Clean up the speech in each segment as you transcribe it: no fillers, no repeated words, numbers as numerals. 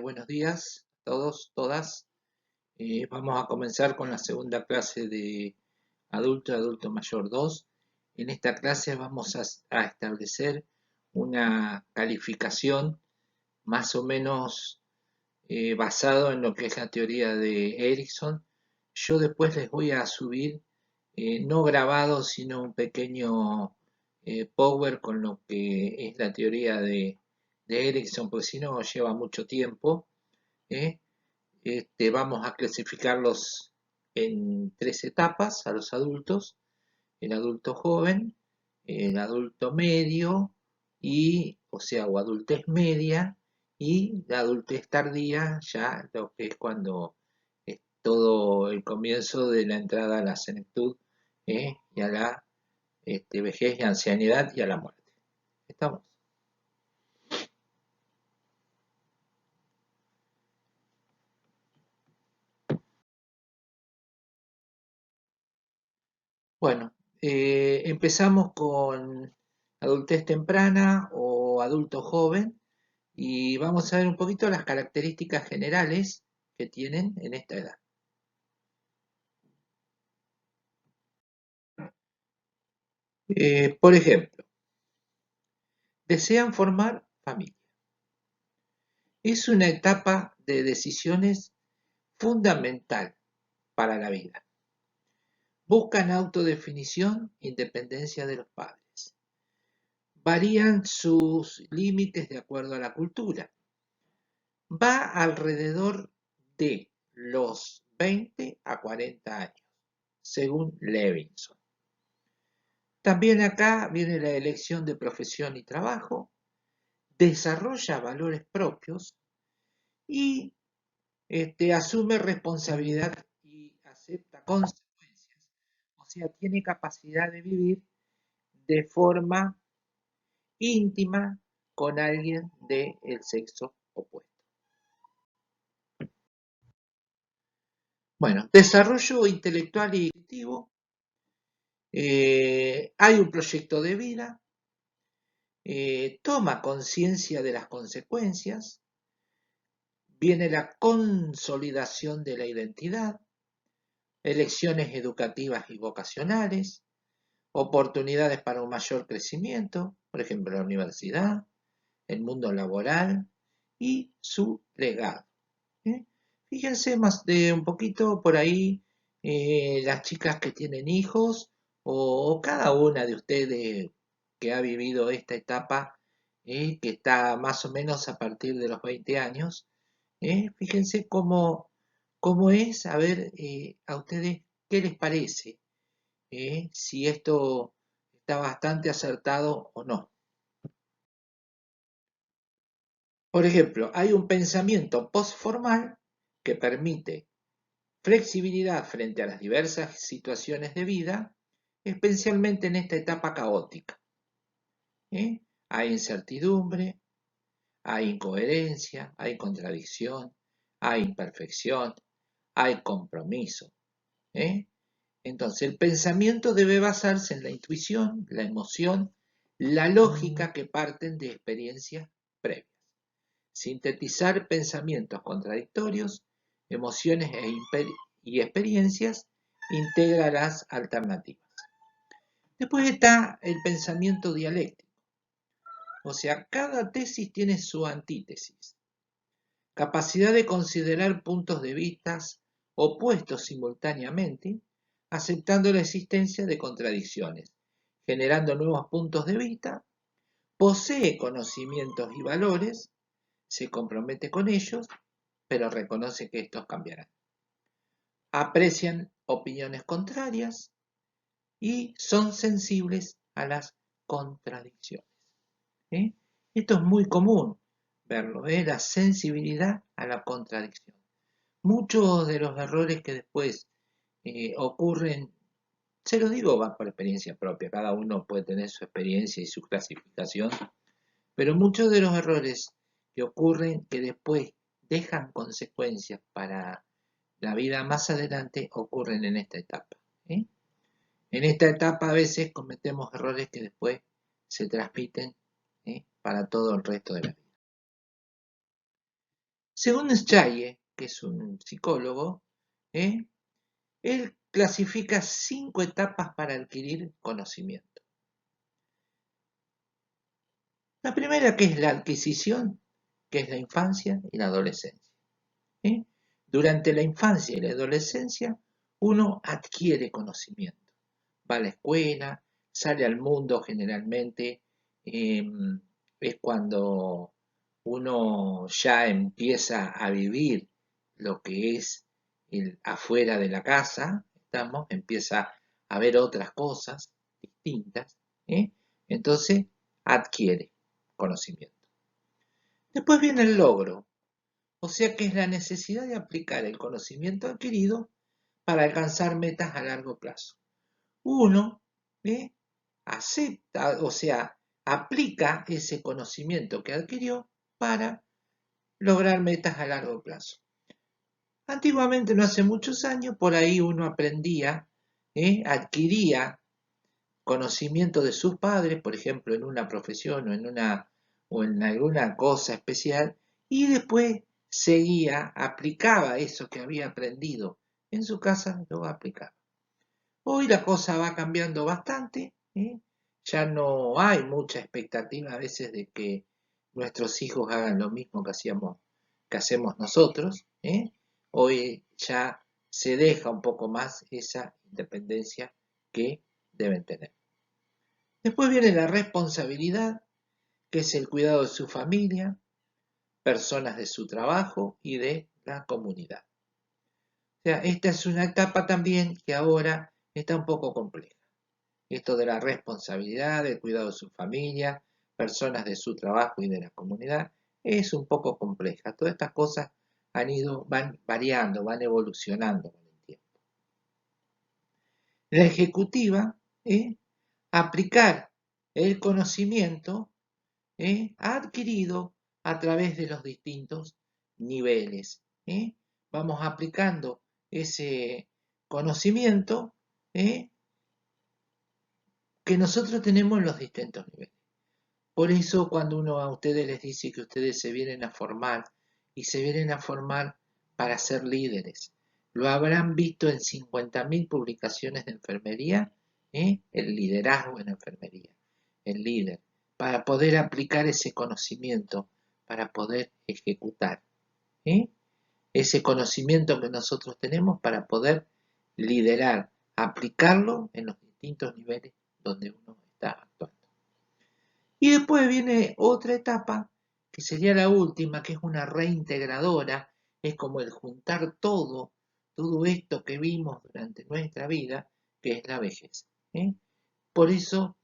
buenos días a todos, todas. Vamos a comenzar con la segunda clase de adulto mayor 2. En esta clase vamos a establecer una calificación más o menos basado en lo que es la teoría de Erickson. Yo después les voy a subir, no grabado, sino un pequeño power con lo que es la teoría de Erickson, porque si no lleva mucho tiempo. ¿eh? Vamos a clasificarlos en 3 etapas a los adultos: el adulto joven, el adulto medio o adultez media, y la adultez tardía, ya lo que es cuando es todo el comienzo de la entrada a la senectud, y a la vejez y ancianidad y a la muerte. ¿Estamos? Bueno, empezamos con adultez temprana o adulto joven y vamos a ver un poquito las características generales que tienen en esta edad. Por ejemplo, desean formar familia. Es una etapa de decisiones fundamental para la vida. Buscan autodefinición, independencia de los padres. Varían sus límites de acuerdo a la cultura. Va alrededor de los 20 a 40 años, según Levinson. También acá viene la elección de profesión y trabajo, desarrolla valores propios y asume responsabilidad y acepta consecuencias. O sea, tiene capacidad de vivir de forma íntima con alguien del sexo opuesto. Bueno, desarrollo intelectual y cognitivo. Hay un proyecto de vida, toma conciencia de las consecuencias, viene la consolidación de la identidad, elecciones educativas y vocacionales, oportunidades para un mayor crecimiento, por ejemplo, la universidad, el mundo laboral y su legado. Fíjense más de un poquito por ahí, las chicas que tienen hijos o cada una de ustedes que ha vivido esta etapa, que está más o menos a partir de los 20 años. Fíjense cómo es, a ver, a ustedes qué les parece, si esto está bastante acertado o no. Por ejemplo, hay un pensamiento postformal que permite flexibilidad frente a las diversas situaciones de vida, especialmente en esta etapa caótica. Hay incertidumbre, hay incoherencia, hay contradicción, hay imperfección, hay compromiso. Entonces, el pensamiento debe basarse en la intuición, la emoción, la lógica que parten de experiencias previas. Sintetizar pensamientos contradictorios, emociones y experiencias, integra las alternativas. Después está el pensamiento dialéctico. O sea, cada tesis tiene su antítesis. Capacidad de considerar puntos de vista opuestos simultáneamente, aceptando la existencia de contradicciones, generando nuevos puntos de vista, posee conocimientos y valores, se compromete con ellos, pero reconoce que estos cambiarán. Aprecian opiniones contrarias y son sensibles a las contradicciones. Esto es muy común verlo, la sensibilidad a la contradicción. Muchos de los errores que después ocurren, se lo digo, va por experiencia propia, cada uno puede tener su experiencia y su clasificación, pero muchos de los errores que ocurren que después dejan consecuencias para la vida más adelante ocurren en esta etapa. En esta etapa a veces cometemos errores que después se transmiten para todo el resto de la vida. Según Straye, que es un psicólogo, ¿eh? Él clasifica 5 etapas para adquirir conocimiento. La primera, que es la adquisición, que es la infancia y la adolescencia. ¿Eh? Durante la infancia y la adolescencia, uno adquiere conocimiento. Va a la escuela, sale al mundo generalmente, eh, es cuando uno ya empieza a vivir lo que es el afuera de la casa, empieza a ver otras cosas distintas, ¿eh? Entonces adquiere conocimiento. Después viene el logro, o sea que es la necesidad de aplicar el conocimiento adquirido para alcanzar metas a largo plazo. Uno acepta, o sea, aplica ese conocimiento que adquirió para lograr metas a largo plazo. Antiguamente, no hace muchos años, por ahí uno aprendía, adquiría conocimiento de sus padres, por ejemplo, en una profesión o en alguna cosa especial, y después seguía, aplicaba eso que había aprendido en su casa, lo aplicaba. Hoy la cosa va cambiando bastante, ya no hay mucha expectativa a veces de que nuestros hijos hagan lo mismo que hacemos nosotros, Hoy ya se deja un poco más esa independencia que deben tener. Después viene la responsabilidad, que es el cuidado de su familia, personas de su trabajo y de la comunidad. O sea, esta es una etapa también que ahora está un poco compleja. Esto de la responsabilidad, del cuidado de su familia, personas de su trabajo y de la comunidad, es un poco compleja. Todas estas cosas van variando, van evolucionando con el tiempo. La ejecutiva, aplicar el conocimiento adquirido a través de los distintos niveles. Vamos aplicando ese conocimiento que nosotros tenemos en los distintos niveles. Por eso cuando uno a ustedes les dice que ustedes se vienen a formar y se vienen a formar para ser líderes, lo habrán visto en 50.000 publicaciones de enfermería, el liderazgo en enfermería, el líder, para poder aplicar ese conocimiento, para poder ejecutar ese conocimiento que nosotros tenemos para poder liderar, aplicarlo en los distintos niveles donde uno está actuando. Y después viene otra etapa, que sería la última, que es una reintegradora, es como el juntar todo esto que vimos durante nuestra vida, que es la vejez. Por eso,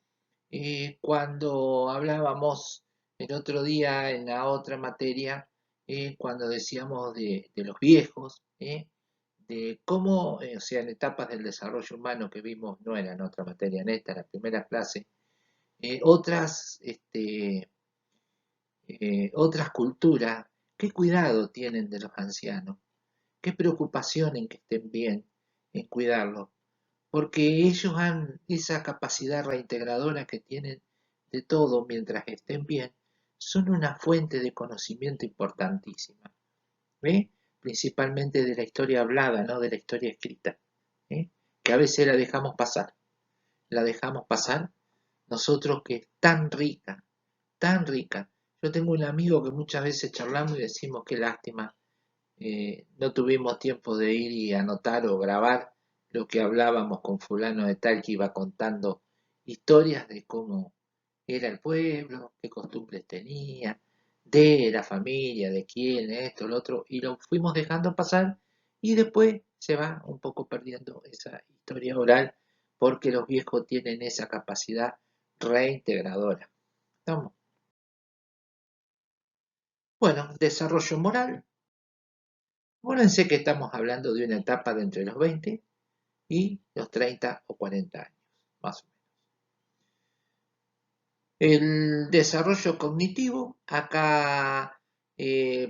cuando hablábamos el otro día en la otra materia, cuando decíamos de los viejos, de cómo, o sea, en etapas del desarrollo humano que vimos, no era en otra materia, en esta, en la primera clase, otras culturas, qué cuidado tienen de los ancianos, qué preocupación en que estén bien, en cuidarlos, porque ellos han esa capacidad reintegradora que tienen de todo mientras estén bien, son una fuente de conocimiento importantísima, principalmente de la historia hablada, no de la historia escrita, que a veces la dejamos pasar nosotros que es tan rica, tan rica. Yo tengo un amigo que muchas veces charlamos y decimos qué lástima, no tuvimos tiempo de ir y anotar o grabar lo que hablábamos con fulano de tal que iba contando historias de cómo era el pueblo, qué costumbres tenía, de la familia, de quién, esto, lo otro, y lo fuimos dejando pasar y después se va un poco perdiendo esa historia oral porque los viejos tienen esa capacidad reintegradora. ¿Estamos? Bueno, desarrollo moral. Acuérdense que estamos hablando de una etapa de entre los 20 y los 30 o 40 años, más o menos. El desarrollo cognitivo, acá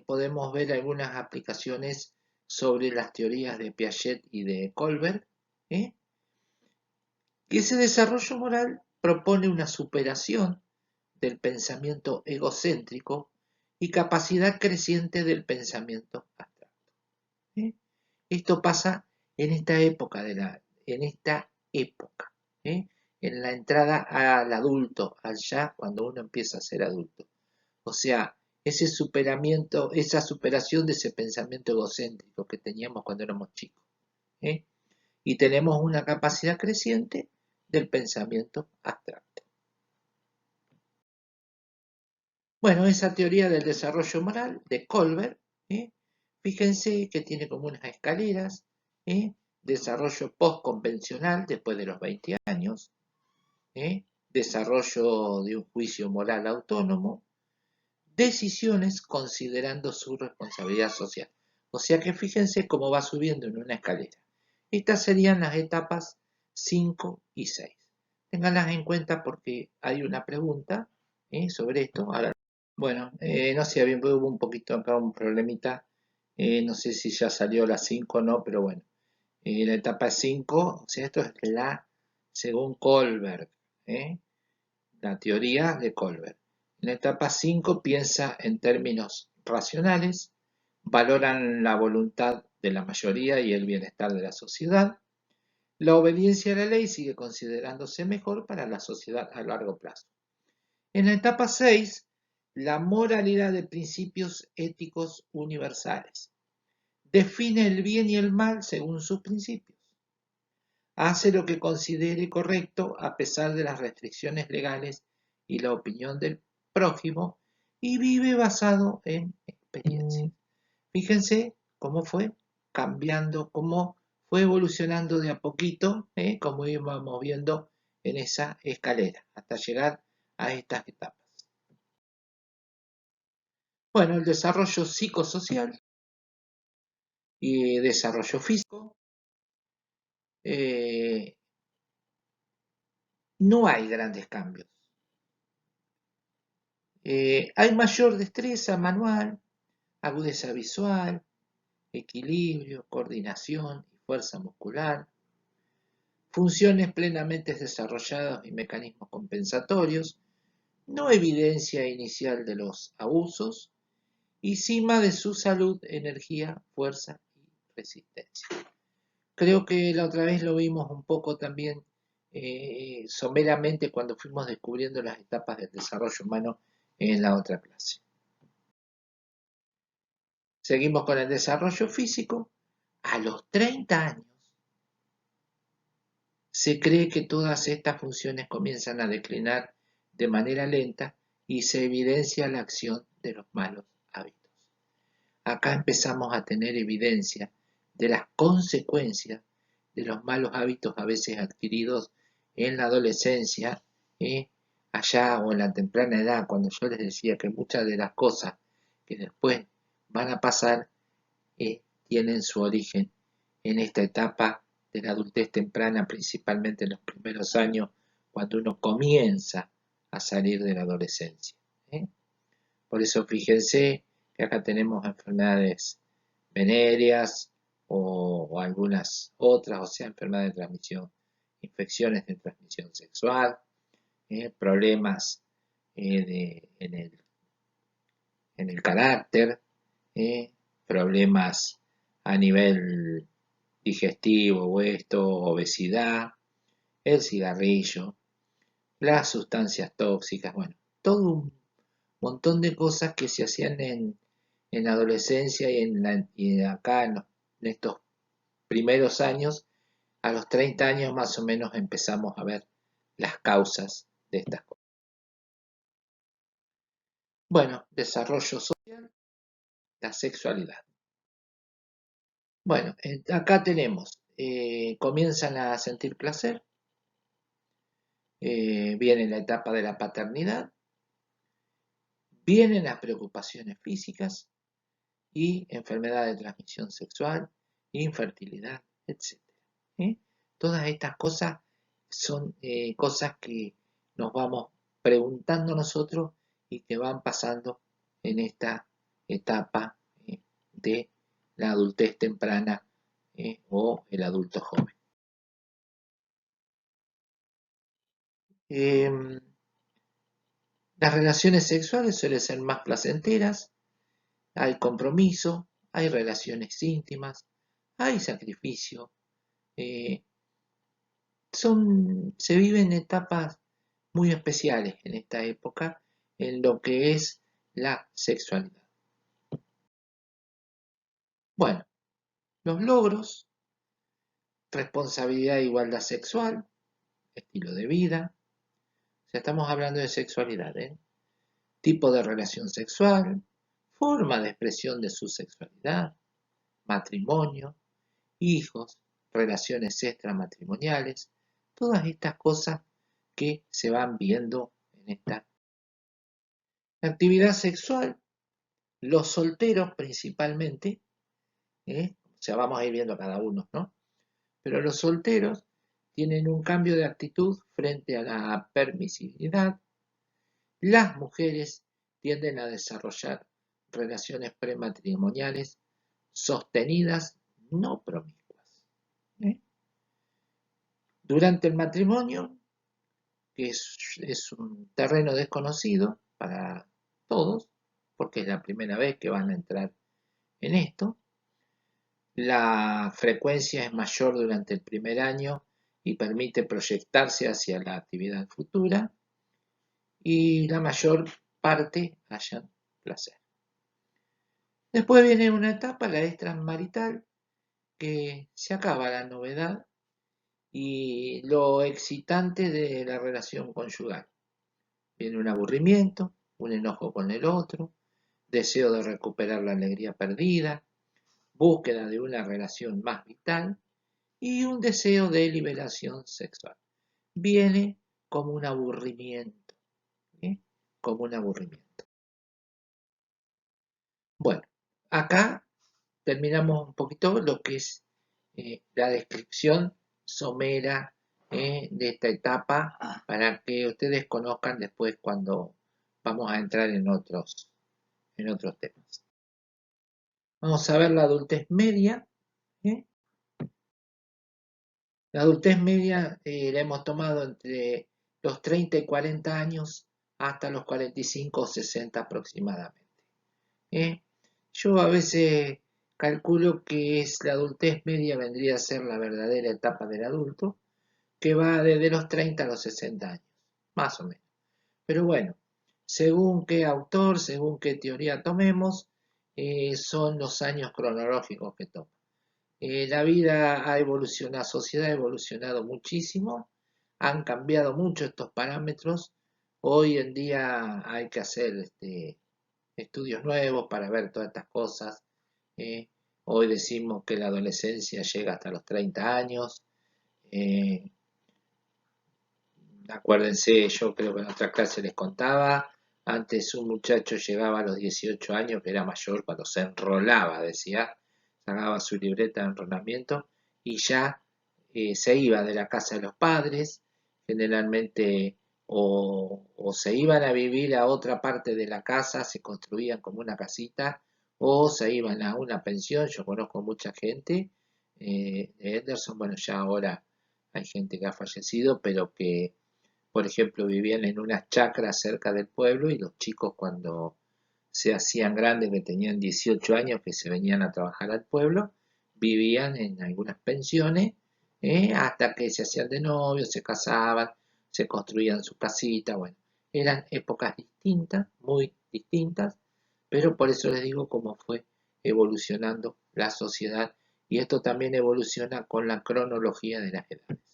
podemos ver algunas aplicaciones sobre las teorías de Piaget y de Kohlberg. Ese desarrollo moral propone una superación del pensamiento egocéntrico y capacidad creciente del pensamiento abstracto. ¿Eh? Esto pasa en esta época, ¿eh? En la entrada al adulto, allá cuando uno empieza a ser adulto. O sea, ese superamiento, esa superación de ese pensamiento egocéntrico que teníamos cuando éramos chicos. ¿Eh? Y tenemos una capacidad creciente del pensamiento abstracto. Bueno, esa teoría del desarrollo moral de Colbert, ¿eh? Fíjense que tiene como unas escaleras, ¿eh? Desarrollo postconvencional después de los 20 años, ¿eh? Desarrollo de un juicio moral autónomo, decisiones considerando su responsabilidad social. O sea que fíjense cómo va subiendo en una escalera. Estas serían las etapas 5 y 6. Ténganlas en cuenta porque hay una pregunta sobre esto. Ahora, bueno, no sé, bien, hubo un poquito acá un problemita. No sé si ya salió la 5 o no, pero bueno. La etapa 5, o sea, esto es según Colbert, ¿eh? La teoría de Colbert. En la etapa 5 piensa en términos racionales, valoran la voluntad de la mayoría y el bienestar de la sociedad. La obediencia a la ley sigue considerándose mejor para la sociedad a largo plazo. En la etapa 6, la moralidad de principios éticos universales. Define el bien y el mal según sus principios. Hace lo que considere correcto a pesar de las restricciones legales y la opinión del prójimo y vive basado en experiencias. Fíjense cómo fue cambiando, cómo fue evolucionando de a poquito, como íbamos viendo en esa escalera, hasta llegar a estas etapas. Bueno, el desarrollo psicosocial y desarrollo físico. No hay grandes cambios. Hay mayor destreza manual, agudeza visual, equilibrio, coordinación y fuerza muscular, funciones plenamente desarrolladas y mecanismos compensatorios, no evidencia inicial de los abusos y cima de su salud, energía, fuerza y resistencia. Creo que la otra vez lo vimos un poco también someramente cuando fuimos descubriendo las etapas del desarrollo humano en la otra clase. Seguimos con el desarrollo físico. A los 30 años se cree que todas estas funciones comienzan a declinar de manera lenta y se evidencia la acción de los malos hábitos. Acá empezamos a tener evidencia de las consecuencias de los malos hábitos a veces adquiridos en la adolescencia, allá o en la temprana edad, cuando yo les decía que muchas de las cosas que después van a pasar tienen su origen en esta etapa de la adultez temprana, principalmente en los primeros años, cuando uno comienza a salir de la adolescencia. Por eso fíjense que acá tenemos enfermedades venéreas o algunas otras, o sea, enfermedades de transmisión, infecciones de transmisión sexual, problemas en el carácter, problemas a nivel digestivo o esto, obesidad, el cigarrillo, las sustancias tóxicas, bueno, todo un montón de cosas que se hacían en la adolescencia y acá en estos primeros años, a los 30 años más o menos empezamos a ver las causas de estas cosas. Bueno, desarrollo social, la sexualidad. Bueno, acá tenemos, comienzan a sentir placer, viene la etapa de la paternidad, vienen las preocupaciones físicas y enfermedad de transmisión sexual, infertilidad, etc. Todas estas cosas son cosas que nos vamos preguntando nosotros y que van pasando en esta etapa de la adultez temprana o el adulto joven. Las relaciones sexuales suelen ser más placenteras, hay compromiso, hay relaciones íntimas, hay sacrificio, eh, se viven etapas muy especiales en esta época en lo que es la sexualidad. Bueno, los logros, responsabilidad e igualdad sexual, estilo de vida, o sea, estamos hablando de sexualidad, ¿eh? Tipo de relación sexual, forma de expresión de su sexualidad, matrimonio, hijos, relaciones extramatrimoniales, todas estas cosas que se van viendo en esta actividad sexual. Los solteros principalmente, o sea, vamos a ir viendo a cada uno, ¿no? Pero los solteros tienen un cambio de actitud frente a la permisividad. Las mujeres tienden a desarrollar relaciones prematrimoniales sostenidas, no promiscuas. ¿eh? Durante el matrimonio, que es un terreno desconocido para todos, porque es la primera vez que van a entrar en esto, la frecuencia es mayor durante el primer año y permite proyectarse hacia la actividad futura y la mayor parte hayan placer. Después viene una etapa, la extramarital, que se acaba la novedad y lo excitante de la relación conyugal. Viene un aburrimiento, un enojo con el otro, deseo de recuperar la alegría perdida, búsqueda de una relación más vital y un deseo de liberación sexual. Viene como un aburrimiento, ¿eh? Como un aburrimiento. Bueno, acá terminamos un poquito lo que es la descripción somera de esta etapa para que ustedes conozcan después cuando vamos a entrar en otros temas. Vamos a ver la adultez media. ¿eh? La adultez media la hemos tomado entre los 30 y 40 años hasta los 45 o 60 aproximadamente. ¿eh? Yo a veces calculo que es la adultez media vendría a ser la verdadera etapa del adulto, que va desde los 30 a los 60 años, más o menos. Pero bueno, según qué autor, según qué teoría tomemos, son los años cronológicos que toma. La vida ha evolucionado, la sociedad ha evolucionado muchísimo, han cambiado mucho estos parámetros. Hoy en día hay que hacer estudios nuevos para ver todas estas cosas. ¿eh? Hoy decimos que la adolescencia llega hasta los 30 años. eh, Acuérdense, yo creo que en otra clase les contaba, antes un muchacho llegaba a los 18 años, que era mayor cuando se enrolaba, decía, sacaba su libreta de enrolamiento y ya se iba de la casa de los padres, generalmente o se iban a vivir a otra parte de la casa, se construían como una casita, o se iban a una pensión. Yo conozco mucha gente de Henderson, bueno, ya ahora hay gente que ha fallecido, pero que por ejemplo, vivían en unas chacras cerca del pueblo y los chicos cuando se hacían grandes, que tenían 18 años, que se venían a trabajar al pueblo, vivían en algunas pensiones hasta que se hacían de novios, se casaban, se construían su casita, bueno, eran épocas distintas, muy distintas, pero por eso les digo cómo fue evolucionando la sociedad y esto también evoluciona con la cronología de las edades.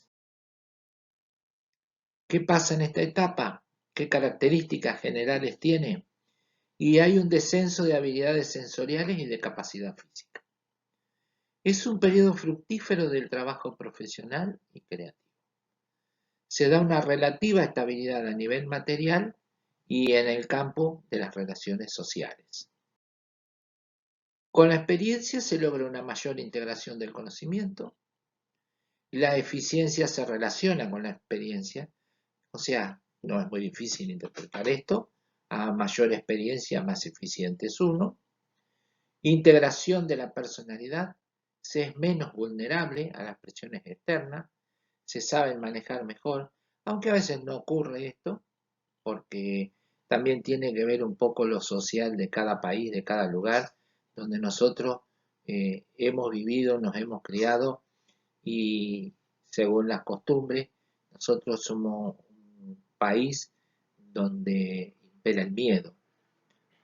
¿Qué pasa en esta etapa? ¿Qué características generales tiene? Y hay un descenso de habilidades sensoriales y de capacidad física. Es un periodo fructífero del trabajo profesional y creativo. Se da una relativa estabilidad a nivel material y en el campo de las relaciones sociales. Con la experiencia se logra una mayor integración del conocimiento. La eficiencia se relaciona con la experiencia. O sea, no es muy difícil interpretar esto. A mayor experiencia, más eficiente es uno. Integración de la personalidad. Se es menos vulnerable a las presiones externas. Se saben manejar mejor, aunque a veces no ocurre esto, porque también tiene que ver un poco lo social de cada país, de cada lugar, donde nosotros hemos vivido, nos hemos criado y según las costumbres, nosotros somos un país donde impera el miedo,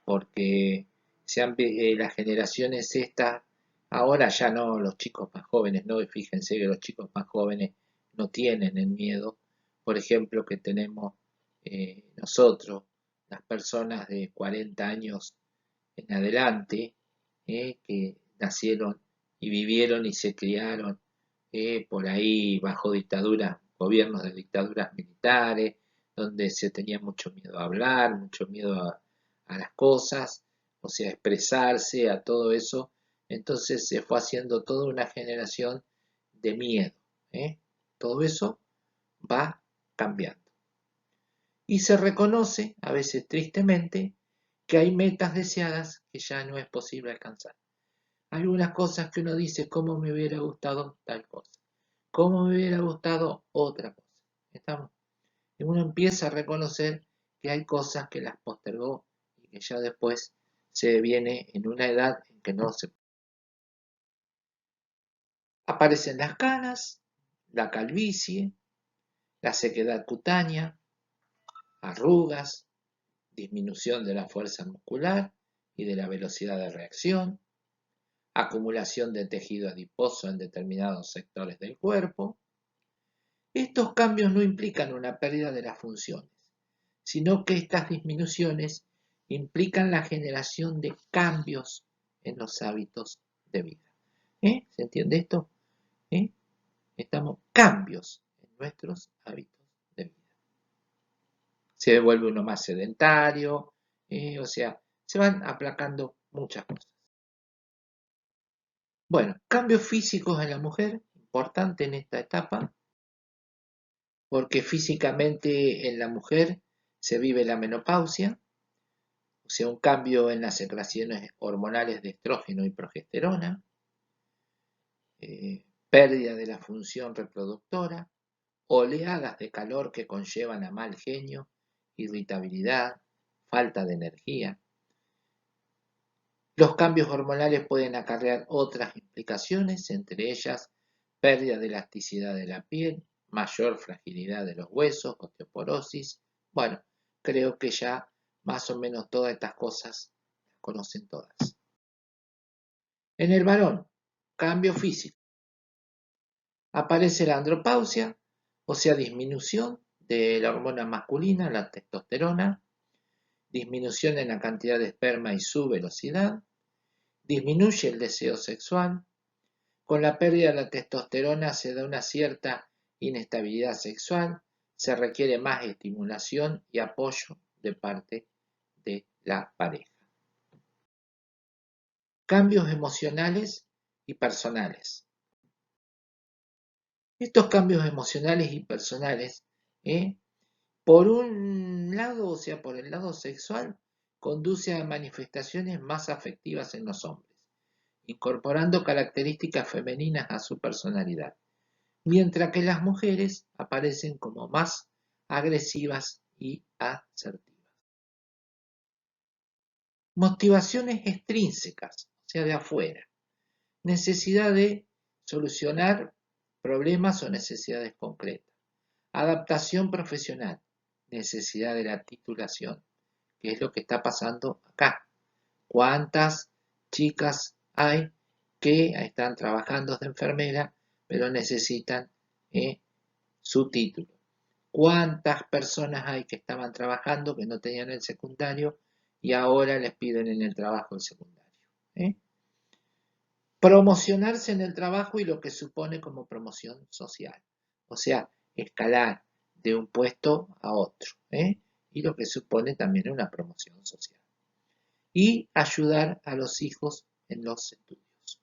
porque las generaciones estas, ahora ya no los chicos más jóvenes, no, y fíjense que los chicos más jóvenes no tienen el miedo, por ejemplo, que tenemos nosotros, las personas de 40 años en adelante, que nacieron y vivieron y se criaron por ahí bajo dictaduras, gobiernos de dictaduras militares, donde se tenía mucho miedo a hablar, mucho miedo a las cosas, o sea, a expresarse, a todo eso. Entonces se fue haciendo toda una generación de miedo. ¿eh? Todo eso va cambiando. Y se reconoce, a veces tristemente, que hay metas deseadas que ya no es posible alcanzar. Algunas cosas que uno dice, ¿cómo me hubiera gustado tal cosa? ¿Cómo me hubiera gustado otra cosa? ¿Estamos? Y uno empieza a reconocer que hay cosas que las postergó y que ya después se viene en una edad en que no se... Aparecen las canas, la calvicie, la sequedad cutánea, arrugas, disminución de la fuerza muscular y de la velocidad de reacción, acumulación de tejido adiposo en determinados sectores del cuerpo. Estos cambios no implican una pérdida de las funciones, sino que estas disminuciones implican la generación de cambios en los hábitos de vida. ¿Se entiende esto? Estamos cambios en nuestros hábitos de vida. Se vuelve uno más sedentario, o sea, se van aplacando muchas cosas. Bueno, cambios físicos en la mujer, importante en esta etapa, porque físicamente en la mujer se vive la menopausia, o sea, un cambio en las secreciones hormonales de estrógeno y progesterona, pérdida de la función reproductora, oleadas de calor que conllevan a mal genio, irritabilidad, falta de energía. Los cambios hormonales pueden acarrear otras implicaciones, entre ellas pérdida de elasticidad de la piel, mayor fragilidad de los huesos, osteoporosis. Bueno, creo que ya más o menos todas estas cosas las conocen todas. En el varón, cambio físico. Aparece la andropausia, o sea, disminución de la hormona masculina, la testosterona, disminución en la cantidad de esperma y su velocidad, disminuye el deseo sexual. Con la pérdida de la testosterona se da una cierta inestabilidad sexual, se requiere más estimulación y apoyo de parte de la pareja. Cambios emocionales y personales. Estos cambios emocionales y personales, por un lado, o sea, por el lado sexual, conduce a manifestaciones más afectivas en los hombres, incorporando características femeninas a su personalidad, mientras que las mujeres aparecen como más agresivas y asertivas. Motivaciones extrínsecas, o sea, de afuera. Necesidad de solucionar problemas o necesidades concretas. Adaptación profesional, necesidad de la titulación, que es lo que está pasando acá. ¿Cuántas chicas hay que están trabajando de enfermera, pero necesitan su título? ¿Cuántas personas hay que estaban trabajando que no tenían el secundario y ahora les piden en el trabajo el secundario? Promocionarse en el trabajo y lo que supone como promoción social. O sea, escalar de un puesto a otro. Y lo que supone también una promoción social. Y ayudar a los hijos en los estudios.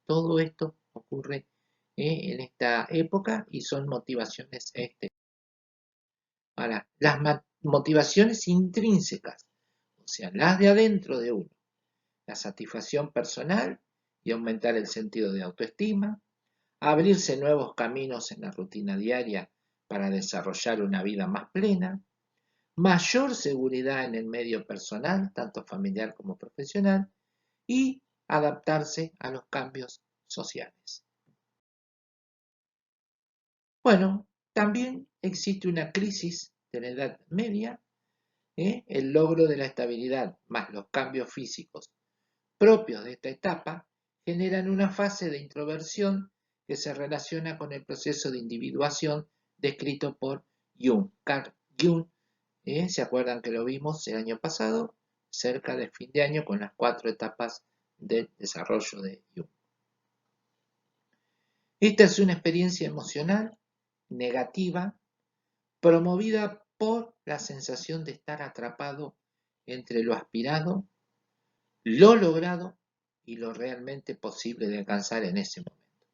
Todo esto ocurre en esta época y son motivaciones externas. Ahora, las motivaciones intrínsecas, o sea, las de adentro de uno, la satisfacción personal y aumentar el sentido de autoestima, abrirse nuevos caminos en la rutina diaria para desarrollar una vida más plena, mayor seguridad en el medio personal, tanto familiar como profesional, y adaptarse a los cambios sociales. Bueno, también existe una crisis de la Edad Media, el logro de la estabilidad más los cambios físicos propios de esta etapa generan una fase de introversión que se relaciona con el proceso de individuación descrito por Jung. Carl Jung, ¿se acuerdan que lo vimos el año pasado? Cerca de fin de año con las 4 etapas del desarrollo de Jung. Esta es una experiencia emocional negativa promovida por la sensación de estar atrapado entre lo aspirado, lo logrado y lo realmente posible de alcanzar en ese momento.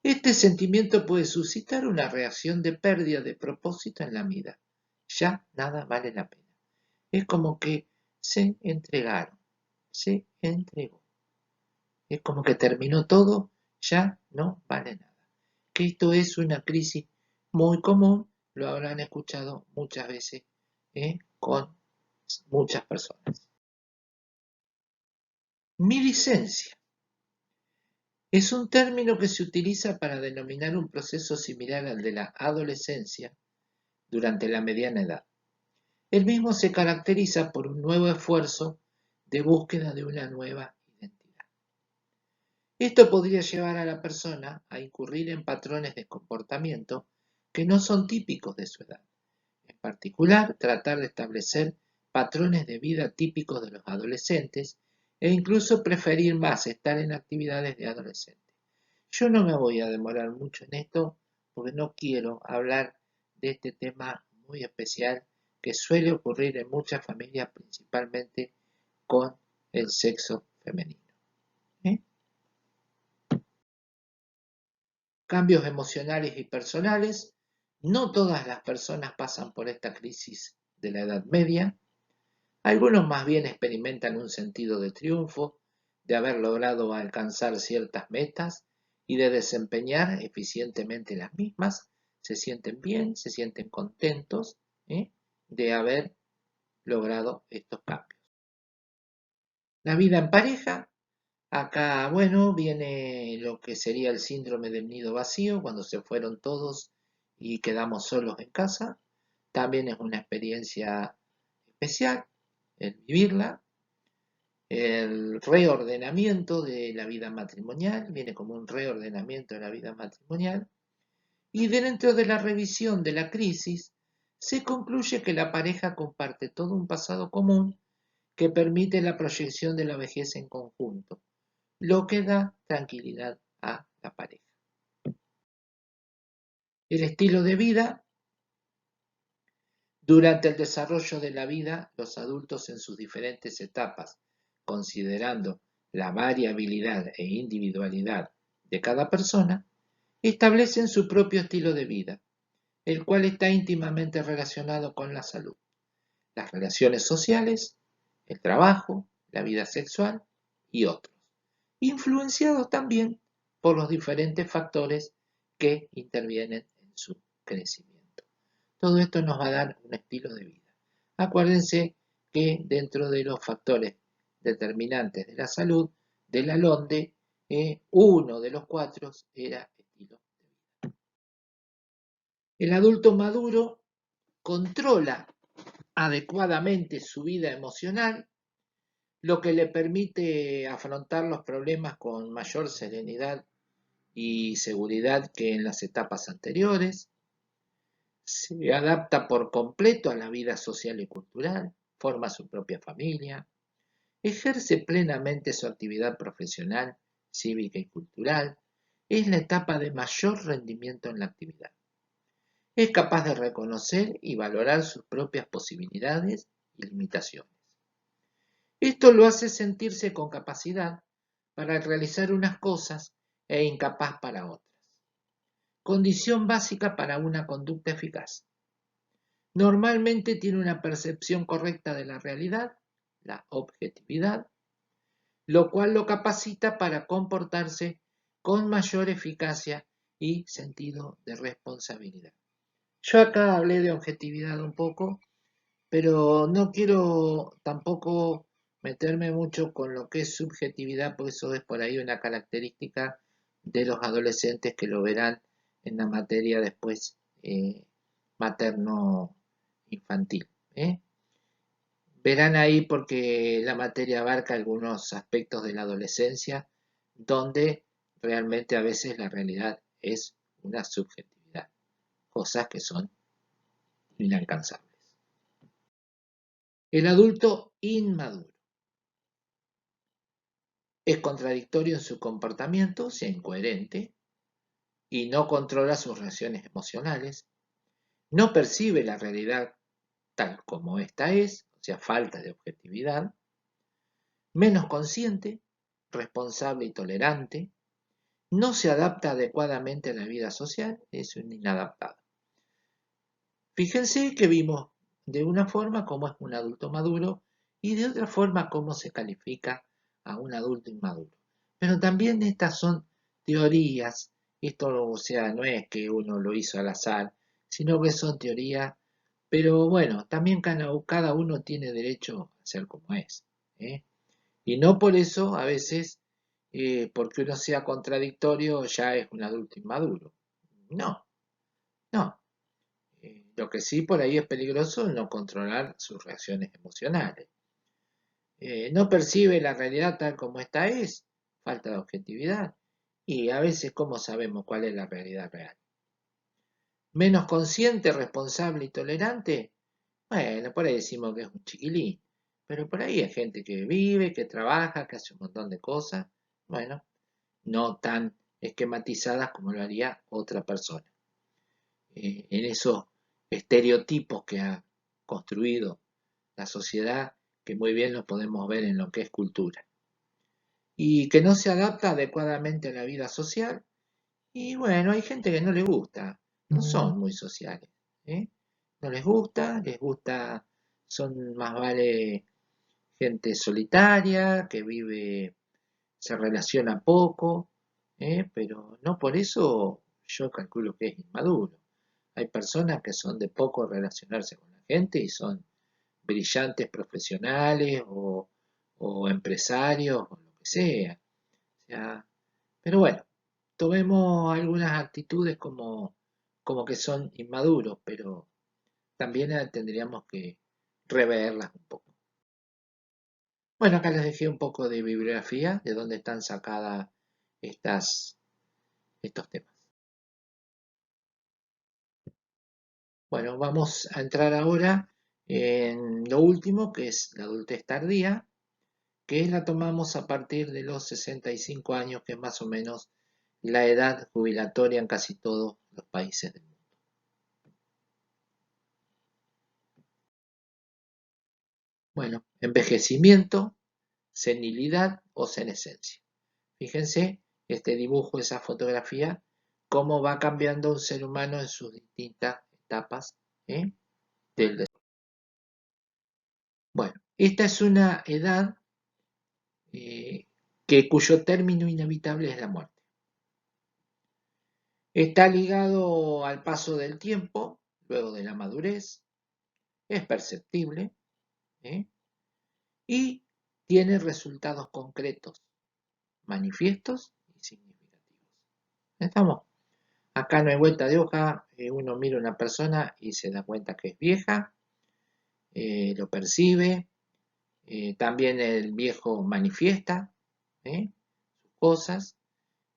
Este sentimiento puede suscitar una reacción de pérdida de propósito en la vida. Ya nada vale la pena. Es como que se entregaron, se entregó. Es como que terminó todo, ya no vale nada. Que esto es una crisis muy común, lo habrán escuchado muchas veces con muchas personas. Mi licencia es un término que se utiliza para denominar un proceso similar al de la adolescencia durante la mediana edad. El mismo se caracteriza por un nuevo esfuerzo de búsqueda de una nueva identidad. Esto podría llevar a la persona a incurrir en patrones de comportamiento que no son típicos de su edad. En particular, tratar de establecer patrones de vida típicos de los adolescentes e incluso preferir más estar en actividades de adolescentes. Yo no me voy a demorar mucho en esto porque no quiero hablar de este tema muy especial que suele ocurrir en muchas familias, principalmente con el sexo femenino. ¿Eh? Cambios emocionales y personales. No todas las personas pasan por esta crisis de la Edad Media. Algunos más bien experimentan un sentido de triunfo, de haber logrado alcanzar ciertas metas y de desempeñar eficientemente las mismas. Se sienten bien, se sienten contentos de haber logrado estos cambios. La vida en pareja. Acá, bueno, viene lo que sería el síndrome del nido vacío, cuando se fueron todos y quedamos solos en casa. También es una experiencia especial el vivirla. El reordenamiento de la vida matrimonial, viene como un reordenamiento de la vida matrimonial. Y dentro de la revisión de la crisis, se concluye que la pareja comparte todo un pasado común que permite la proyección de la vejez en conjunto, lo que da tranquilidad a la pareja. El estilo de vida. Durante el desarrollo de la vida, los adultos en sus diferentes etapas, considerando la variabilidad e individualidad de cada persona, establecen su propio estilo de vida, el cual está íntimamente relacionado con la salud, las relaciones sociales, el trabajo, la vida sexual y otros, influenciados también por los diferentes factores que intervienen en su crecimiento. Todo esto nos va a dar un estilo de vida. Acuérdense que dentro de los factores determinantes de la salud, de la LONDE, uno de los 4 era estilo de vida. El adulto maduro controla adecuadamente su vida emocional, lo que le permite afrontar los problemas con mayor serenidad y seguridad que en las etapas anteriores. Se adapta por completo a la vida social y cultural, forma su propia familia, ejerce plenamente su actividad profesional, cívica y cultural, es la etapa de mayor rendimiento en la actividad. Es capaz de reconocer y valorar sus propias posibilidades y limitaciones. Esto lo hace sentirse con capacidad para realizar unas cosas e incapaz para otras. Condición básica para una conducta eficaz. Normalmente tiene una percepción correcta de la realidad, la objetividad, lo cual lo capacita para comportarse con mayor eficacia y sentido de responsabilidad. Yo acá hablé de objetividad un poco, Pero no quiero tampoco meterme mucho con lo que es subjetividad, porque eso es por ahí una característica de los adolescentes que lo verán en la materia después materno-infantil. ¿Eh? Verán ahí porque la materia abarca algunos aspectos de la adolescencia donde realmente a veces la realidad es una subjetividad, cosas que son inalcanzables. El adulto inmaduro es contradictorio en su comportamiento, sea incoherente y no controla sus reacciones emocionales, no percibe la realidad tal como ésta es, o sea, falta de objetividad, menos consciente, responsable y tolerante, no se adapta adecuadamente a la vida social, es un inadaptado. Fíjense que vimos de una forma cómo es un adulto maduro y de otra forma cómo se califica a un adulto inmaduro. Pero también estas son teorías, esto o sea, no es que uno lo hizo al azar, sino que son teorías, pero bueno, también cada uno tiene derecho a ser como es. ¿Eh? Y no por eso, a veces, porque uno sea contradictorio, ya es un adulto inmaduro. No, no. Lo que sí por ahí es peligroso es no controlar sus reacciones emocionales. No percibe la realidad tal como esta es, falta de objetividad. Y a veces, ¿cómo sabemos cuál es la realidad real? Menos consciente, responsable y tolerante. Bueno, por ahí decimos que es un chiquilín. Pero por ahí hay gente que vive, que trabaja, que hace un montón de cosas. Bueno, no tan esquematizadas como lo haría otra persona. En esos estereotipos que ha construido la sociedad, que muy bien lo podemos ver en lo que es cultura, y que no se adapta adecuadamente a la vida social, y bueno, hay gente que no le gusta, no son muy sociales, ¿eh? No les gusta, son más vale gente solitaria, que vive, se relaciona poco, pero no por eso yo calculo que es inmaduro. Hay personas que son de poco relacionarse con la gente y son brillantes profesionales o empresarios o lo que sea. O sea, pero bueno, tomemos algunas actitudes como que son inmaduros, pero también tendríamos que reverlas un poco. Bueno, acá les dejé un poco de bibliografía de dónde están sacadas estos temas. Bueno, vamos a entrar ahora en lo último, que es la adultez tardía, que la tomamos a partir de los 65 años, que es más o menos la edad jubilatoria en casi todos los países del mundo. Bueno, envejecimiento, senilidad o senescencia. Fíjense este dibujo, esa fotografía, cómo va cambiando un ser humano en sus distintas etapas, ¿eh? del desarrollo. Bueno, esta es una edad cuyo término inevitable es la muerte. Está ligado al paso del tiempo, luego de la madurez, es perceptible, ¿eh? Y tiene resultados concretos, manifiestos y significativos. ¿Estamos? Acá no hay vuelta de hoja, uno mira a una persona y se da cuenta que es vieja, lo percibe, también el viejo manifiesta sus cosas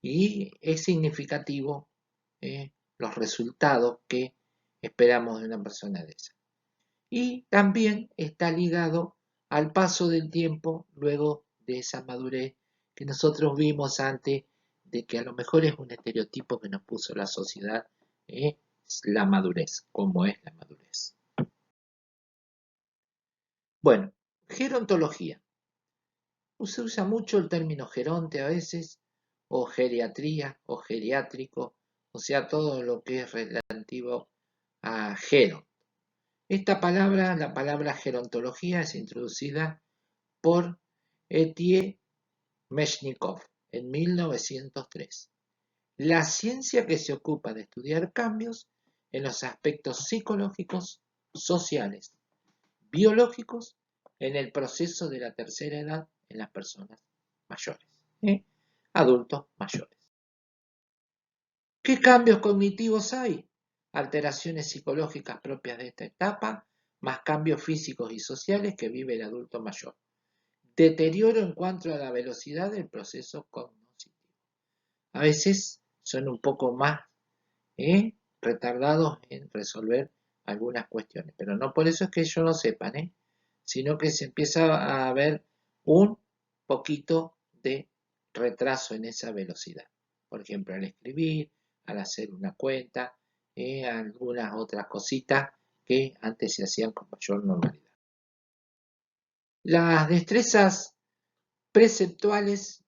y es significativo los resultados que esperamos de una persona de esa. Y también está ligado al paso del tiempo luego de esa madurez que nosotros vimos antes de que a lo mejor es un estereotipo que nos puso la sociedad, la madurez, cómo es la madurez. Bueno, gerontología. Se usa mucho el término geronte a veces, o geriatría, o geriátrico, o sea, todo lo que es relativo a geron. Esta palabra, la palabra gerontología, es introducida por Etienne Mechnikov en 1903. La ciencia que se ocupa de estudiar cambios en los aspectos psicológicos, sociales, biológicos en el proceso de la tercera edad en las personas mayores, adultos mayores. ¿Qué cambios cognitivos hay? Alteraciones psicológicas propias de esta etapa, más cambios físicos y sociales que vive el adulto mayor. Deterioro en cuanto a la velocidad del proceso cognitivo. A veces son un poco más retardados en resolver algunas cuestiones, pero no por eso es que ellos lo sepan, sino que se empieza a ver un poquito de retraso en esa velocidad. Por ejemplo, al escribir, al hacer una cuenta, algunas otras cositas que antes se hacían con mayor normalidad. Las destrezas perceptuales,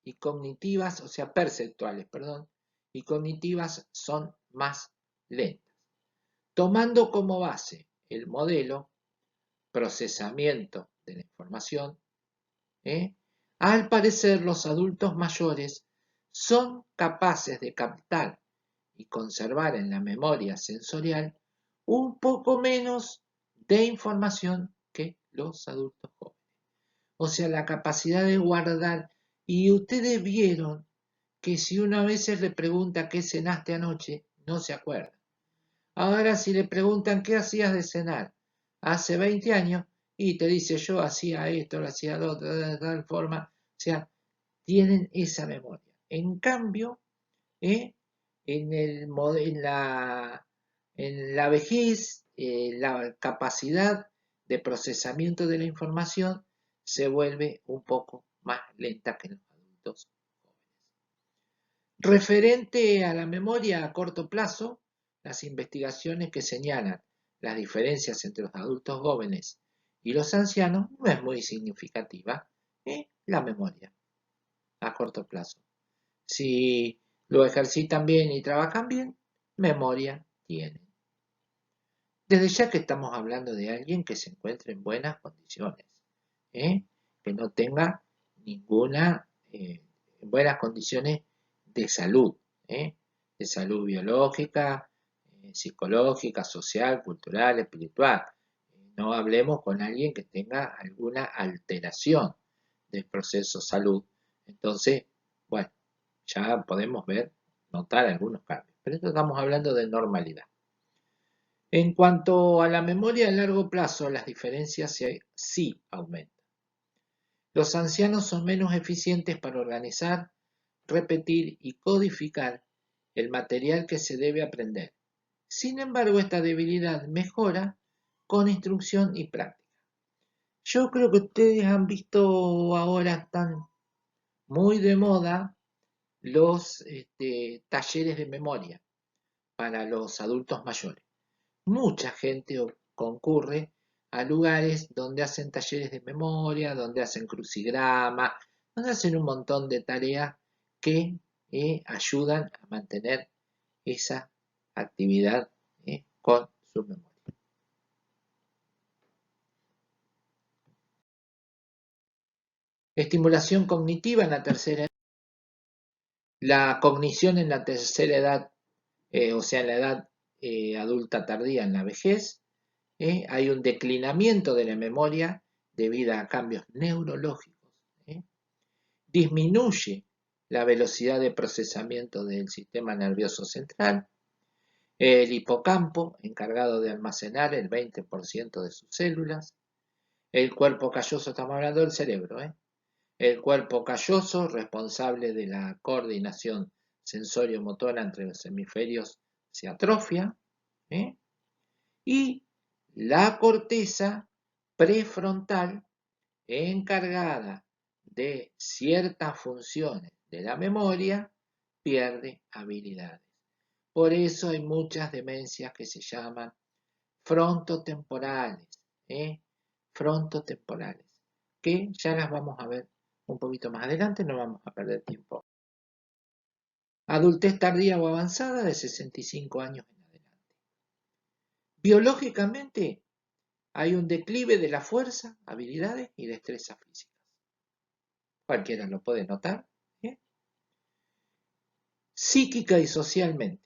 perdón, y cognitivas son más lentas. Tomando como base el modelo procesamiento de la información, al parecer los adultos mayores son capaces de captar y conservar en la memoria sensorial un poco menos de información que los adultos jóvenes. O sea, la capacidad de guardar. Y ustedes vieron que si uno a veces le pregunta qué cenaste anoche, no se acuerda. Ahora si le preguntan qué hacías de cenar hace 20 años, y te dice yo hacía esto, lo hacía lo otro, de tal forma, o sea, tienen esa memoria. En cambio, en la vejez, la capacidad de procesamiento de la información se vuelve un poco más lenta que en los adultos jóvenes. Referente a la memoria a corto plazo, las investigaciones que señalan las diferencias entre los adultos jóvenes y los ancianos no es muy significativa, la memoria a corto plazo. Si lo ejercitan bien y trabajan bien, memoria tienen. Desde ya que estamos hablando de alguien que se encuentre en buenas condiciones, que no tenga ninguna buenas condiciones de salud, de salud biológica, psicológica, social, cultural, espiritual. No hablemos con alguien que tenga alguna alteración del proceso salud. Entonces, bueno, ya podemos notar algunos cambios. Pero esto estamos hablando de normalidad. En cuanto a la memoria a largo plazo, las diferencias sí aumentan. Los ancianos son menos eficientes para organizar, repetir y codificar el material que se debe aprender. Sin embargo, esta debilidad mejora con instrucción y práctica. Yo creo que ustedes han visto ahora están muy de moda los talleres de memoria para los adultos mayores. Mucha gente concurre a lugares donde hacen talleres de memoria, donde hacen crucigrama, donde hacen un montón de tareas que ayudan a mantener esa actividad con su memoria. Estimulación cognitiva en la tercera edad. La cognición en la tercera edad, o sea, en la edad adulta tardía, en la vejez, hay un declinamiento de la memoria debido a cambios neurológicos. Disminuye la velocidad de procesamiento del sistema nervioso central. El hipocampo, encargado de almacenar el 20% de sus células. El cuerpo calloso, estamos hablando del cerebro, el cuerpo calloso, responsable de la coordinación sensorio-motora entre los hemisferios, se atrofia. Y la corteza prefrontal, encargada de ciertas funciones de la memoria, pierde habilidades. Por eso hay muchas demencias que se llaman frontotemporales, frontotemporales, que ya las vamos a ver un poquito más adelante, no vamos a perder tiempo. Adultez tardía o avanzada de 65 años en adelante. Biológicamente hay un declive de la fuerza, habilidades y destrezas físicas. Cualquiera lo puede notar. Psíquica y socialmente.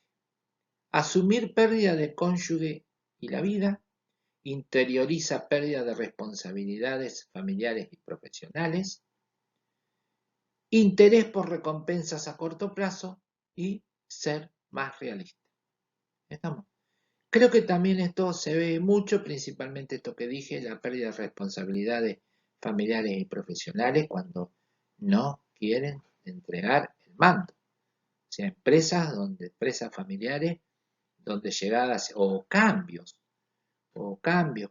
Asumir pérdida del cónyuge y la vida interioriza pérdida de responsabilidades familiares y profesionales, interés por recompensas a corto plazo y ser más realista. ¿Estamos? Creo que también esto se ve mucho, principalmente esto que dije, la pérdida de responsabilidades familiares y profesionales cuando no quieren entregar el mando. O sea, empresas familiares, donde llegadas o cambios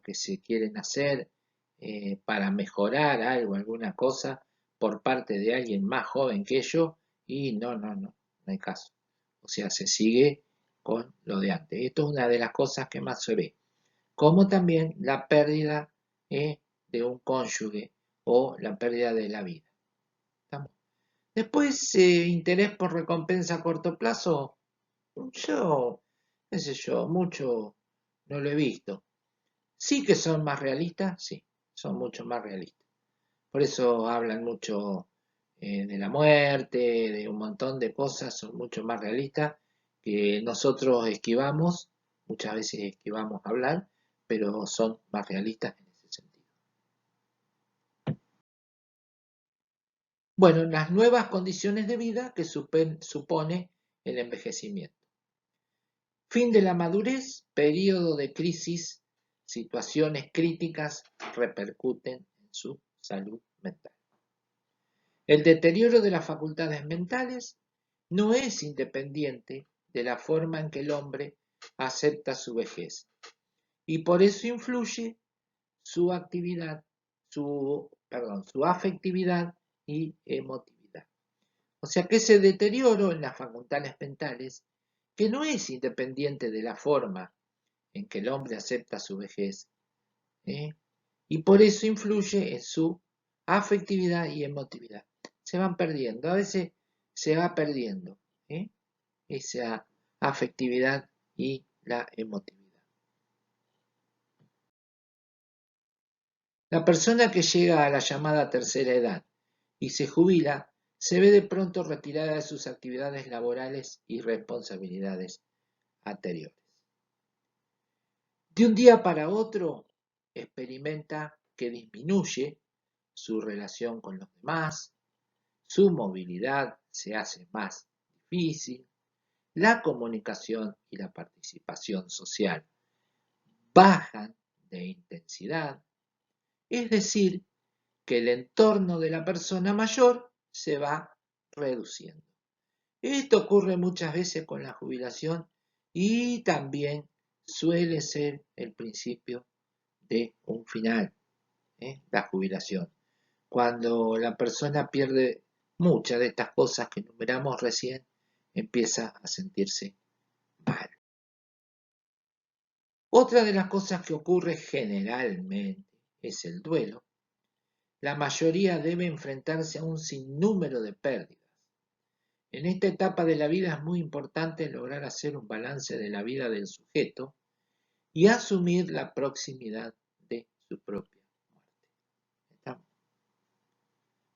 que se quieren hacer para mejorar algo, alguna cosa, por parte de alguien más joven que yo, y no hay caso. O sea, se sigue con lo de antes. Esto es una de las cosas que más se ve. Como también la pérdida de un cónyuge o la pérdida de la vida. ¿Estamos? Después, interés por recompensa a corto plazo, yo, qué sé yo, mucho no lo he visto. Sí que son más realistas, sí, son mucho más realistas. Por eso hablan mucho de la muerte, de un montón de cosas, son mucho más realistas que nosotros esquivamos, muchas veces esquivamos hablar, pero son más realistas en ese sentido. Bueno, las nuevas condiciones de vida que supone el envejecimiento. Fin de la madurez, periodo de crisis, situaciones críticas repercuten en su salud mental. El deterioro de las facultades mentales no es independiente de la forma en que el hombre acepta su vejez y por eso influye su actividad, su afectividad y emotividad. O sea que ese deterioro en las facultades mentales, que no es independiente de la forma en que el hombre acepta su vejez, ¿eh? Y por eso influye en su afectividad y emotividad. Se van perdiendo, a veces se va perdiendo esa afectividad y la emotividad. La persona que llega a la llamada tercera edad y se jubila, se ve de pronto retirada de sus actividades laborales y responsabilidades anteriores. De un día para otro, experimenta que disminuye su relación con los demás, su movilidad se hace más difícil, la comunicación y la participación social bajan de intensidad, es decir, que el entorno de la persona mayor se va reduciendo. Esto ocurre muchas veces con la jubilación y también suele ser el principio de un final, la jubilación. Cuando la persona pierde muchas de estas cosas que enumeramos recién, empieza a sentirse mal. Otra de las cosas que ocurre generalmente es el duelo. La mayoría debe enfrentarse a un sinnúmero de pérdidas. En esta etapa de la vida es muy importante lograr hacer un balance de la vida del sujeto y asumir la proximidad de su propia muerte.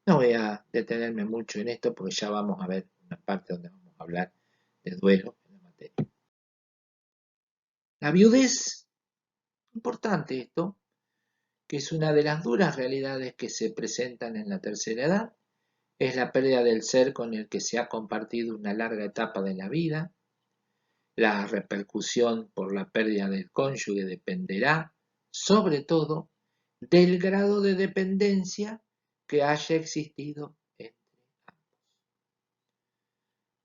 No voy a detenerme mucho en esto porque ya vamos a ver una parte donde vamos a hablar de duelo en la materia. La viudez, importante esto, que es una de las duras realidades que se presentan en la tercera edad, es la pérdida del ser con el que se ha compartido una larga etapa de la vida. La repercusión por la pérdida del cónyuge dependerá, sobre todo, del grado de dependencia que haya existido entre ambos.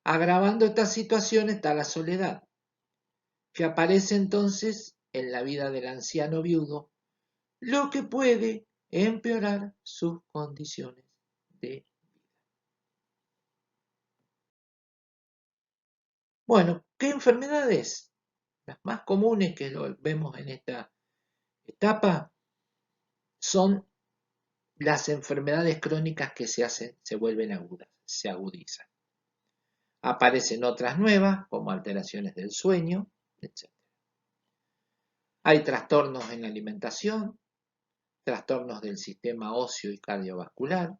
Agravando esta situación está la soledad, que aparece entonces en la vida del anciano viudo, lo que puede empeorar sus condiciones de vida. Bueno, ¿qué enfermedades? Las más comunes que lo vemos en esta etapa son las enfermedades crónicas que se vuelven agudas, se agudizan. Aparecen otras nuevas, como alteraciones del sueño, etc. Hay trastornos en la alimentación, trastornos del sistema óseo y cardiovascular,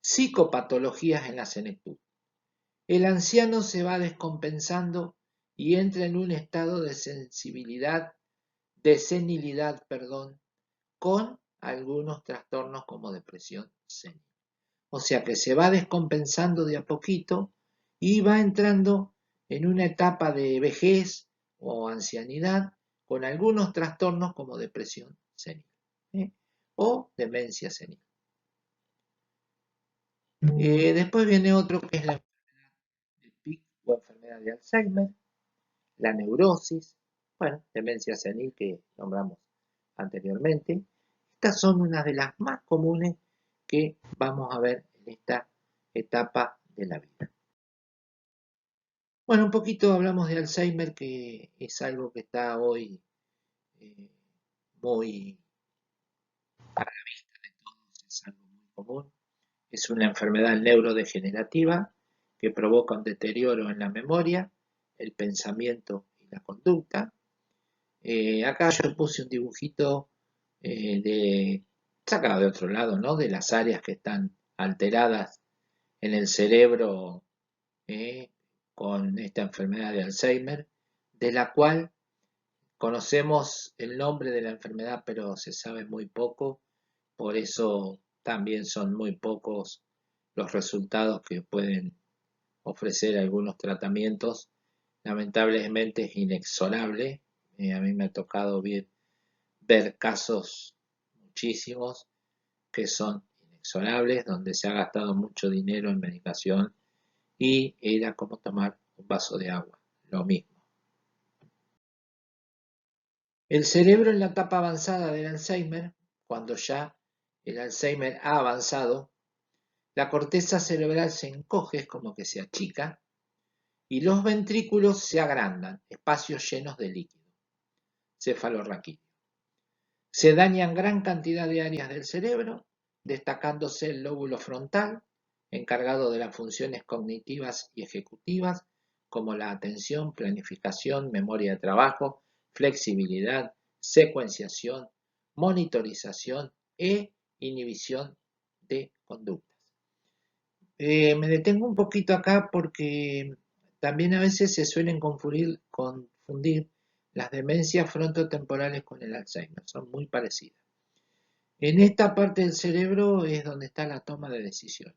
psicopatologías en la senectud. El anciano se va descompensando y entra en un estado de sensibilidad de senilidad, perdón, con algunos trastornos como depresión senil. O sea que se va descompensando de a poquito y va entrando en una etapa de vejez o ancianidad con algunos trastornos como depresión senil, ¿eh? O demencia senil. Después viene otro que es la enfermedad de Pick o enfermedad de Alzheimer, la neurosis, bueno, demencia senil que nombramos anteriormente. Estas son unas de las más comunes que vamos a ver en esta etapa de la vida. Bueno, un poquito hablamos de Alzheimer, que es algo que está hoy muy a la vista de todos, es algo muy común. Es una enfermedad neurodegenerativa que provoca un deterioro en la memoria, el pensamiento y la conducta. Acá yo puse un dibujito sacado de otro lado, ¿no? De las áreas que están alteradas en el cerebro eh, con esta enfermedad de Alzheimer, de la cual conocemos el nombre de la enfermedad, pero se sabe muy poco, por eso también son muy pocos los resultados que pueden ofrecer algunos tratamientos. Lamentablemente es inexorable. A mí me ha tocado ver casos muchísimos que son inexorables, donde se ha gastado mucho dinero en medicación y era como tomar un vaso de agua, lo mismo. El cerebro en la etapa avanzada del Alzheimer, cuando ya el Alzheimer ha avanzado, la corteza cerebral se encoge, es como que se achica, y los ventrículos se agrandan, espacios llenos de líquido, cefalorraquídeo. Se dañan gran cantidad de áreas del cerebro, destacándose el lóbulo frontal, encargado de las funciones cognitivas y ejecutivas, como la atención, planificación, memoria de trabajo, flexibilidad, secuenciación, monitorización e inhibición de conductas. Me detengo un poquito acá porque también a veces se suelen confundir las demencias frontotemporales con el Alzheimer, son muy parecidas. En esta parte del cerebro es donde está la toma de decisiones.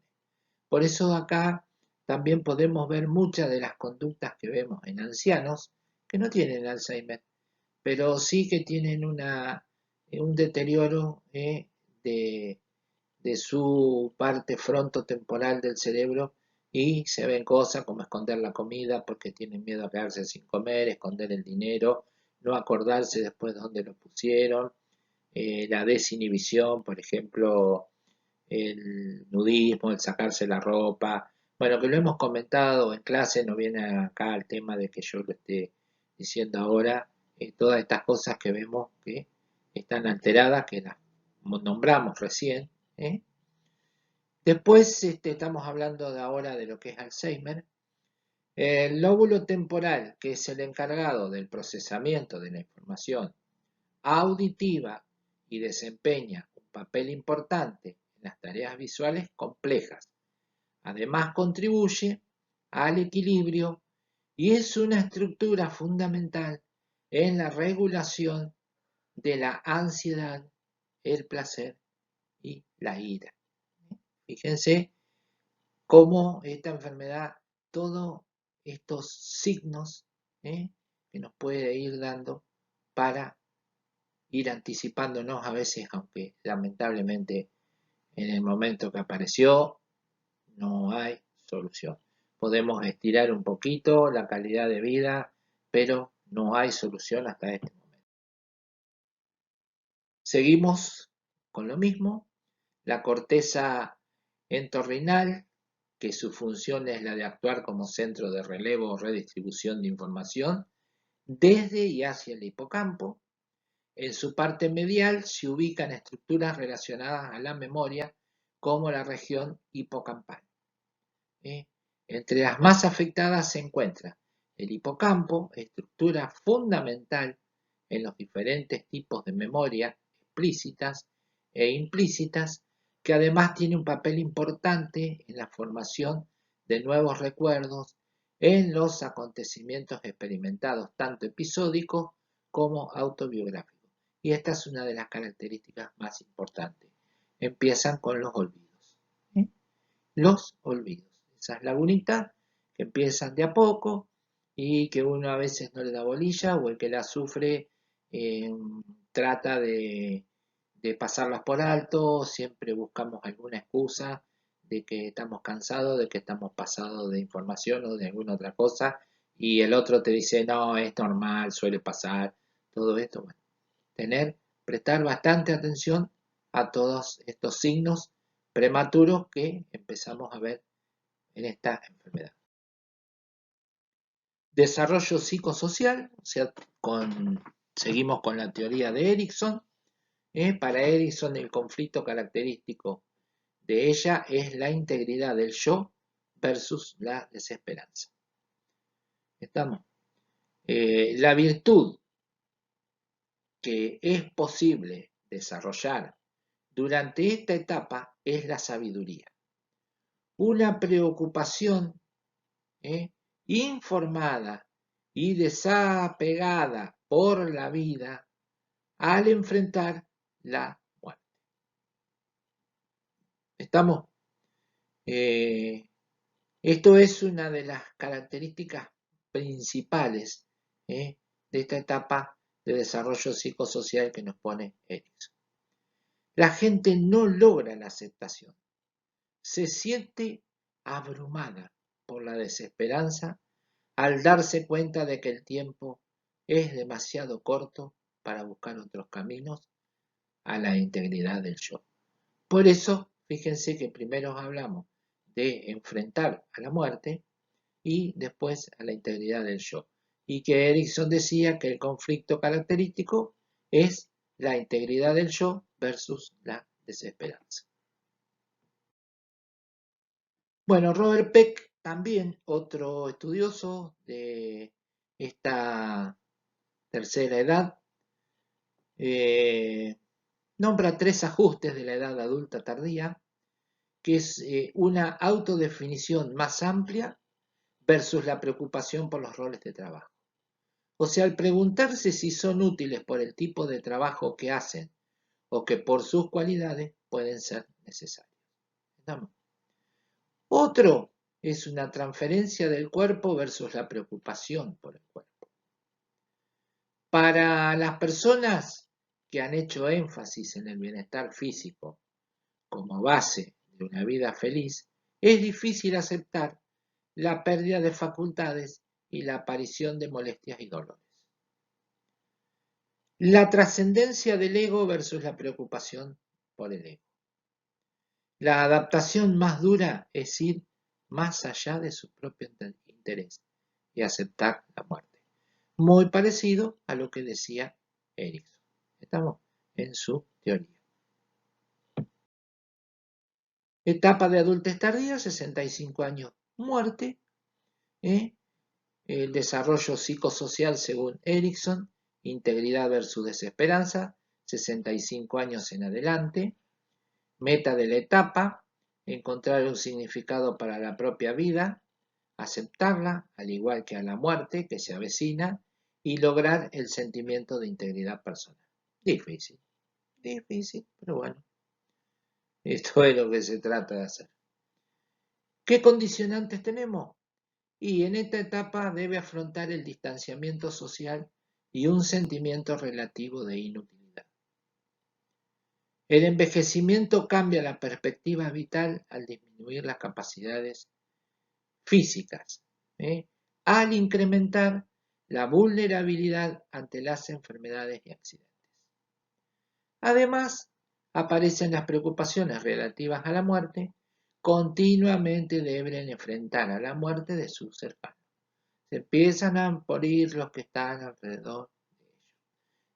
Por eso acá también podemos ver muchas de las conductas que vemos en ancianos que no tienen Alzheimer, pero sí que tienen un deterioro de, de su parte frontotemporal del cerebro y se ven cosas como esconder la comida porque tienen miedo a quedarse sin comer, esconder el dinero, no acordarse después de dónde lo pusieron, la desinhibición, por ejemplo, el nudismo, el sacarse la ropa, bueno, que lo hemos comentado en clase, no viene acá el tema de que yo lo esté diciendo ahora, todas estas cosas que vemos que están alteradas, que las nombramos recién. Después estamos hablando de ahora de lo que es Alzheimer. El lóbulo temporal, que es el encargado del procesamiento de la información auditiva y desempeña un papel importante en las tareas visuales complejas. Además contribuye al equilibrio y es una estructura fundamental en la regulación de la ansiedad, el placer y la ira. Fíjense cómo esta enfermedad, todos estos signos que nos puede ir dando para ir anticipándonos a veces, aunque lamentablemente en el momento que apareció no hay solución. Podemos estirar un poquito la calidad de vida, pero no hay solución hasta este momento. Seguimos con lo mismo, la corteza entorrinal, que su función es la de actuar como centro de relevo o redistribución de información desde y hacia el hipocampo. En su parte medial se ubican estructuras relacionadas a la memoria, como la región hipocampal. Entre las más afectadas se encuentra el hipocampo, estructura fundamental en los diferentes tipos de memoria explícitas e implícitas, que además tiene un papel importante en la formación de nuevos recuerdos en los acontecimientos experimentados, tanto episódicos como autobiográficos. y esta es una de las características más importantes. Empiezan con los olvidos. Los olvidos. Esas lagunitas que empiezan de a poco y que uno a veces no le da bolilla o el que la sufre trata de pasarlas por alto, siempre buscamos alguna excusa de que estamos cansados, de que estamos pasados de información o de alguna otra cosa y el otro te dice, no, es normal, suele pasar, todo esto. Bueno, prestar bastante atención a todos estos signos prematuros que empezamos a ver en esta enfermedad. Desarrollo psicosocial, o sea, seguimos con la teoría de Erikson. Para Erikson el conflicto característico de ella es la integridad del yo versus la desesperanza. ¿Estamos? La virtud que es posible desarrollar durante esta etapa es la sabiduría. Una preocupación informada y desapegada por la vida al enfrentar la muerte. ¿Estamos? Esto es una de las características principales de esta etapa de desarrollo psicosocial que nos pone Erikson. La gente no logra la aceptación, se siente abrumada por la desesperanza al darse cuenta de que el tiempo es demasiado corto para buscar otros caminos a la integridad del yo. Por eso, fíjense que primero hablamos de enfrentar a la muerte y después a la integridad del yo. Y que Erikson decía que el conflicto característico es la integridad del yo versus la desesperanza. Bueno, Robert Peck, también otro estudioso de esta tercera edad, nombra 3 ajustes de la edad adulta tardía, que es una autodefinición más amplia versus la preocupación por los roles de trabajo. O sea, al preguntarse si son útiles por el tipo de trabajo que hacen o que por sus cualidades pueden ser necesarios. ¿Estamos? Otro es una transferencia del cuerpo versus la preocupación por el cuerpo. Para las personas que han hecho énfasis en el bienestar físico como base de una vida feliz, es difícil aceptar la pérdida de facultades y la aparición de molestias y dolores. La trascendencia del ego versus la preocupación por el ego. La adaptación más dura es ir más allá de su propio interés y aceptar la muerte. Muy parecido a lo que decía Erikson. Estamos en su teoría. Etapa de adultez tardía, 65 años, muerte. El desarrollo psicosocial según Erikson, integridad versus desesperanza, 65 años en adelante. Meta de la etapa, encontrar un significado para la propia vida, aceptarla, al igual que a la muerte que se avecina, y lograr el sentimiento de integridad personal. Difícil, pero bueno, esto es lo que se trata de hacer. ¿Qué condicionantes tenemos? Y en esta etapa debe afrontar el distanciamiento social y un sentimiento relativo de inutilidad. El envejecimiento cambia la perspectiva vital al disminuir las capacidades físicas, al incrementar la vulnerabilidad ante las enfermedades y accidentes. Además, aparecen las preocupaciones relativas a la muerte, continuamente deben enfrentar a la muerte de sus cercanos. Se empiezan a morir los que están alrededor de ellos.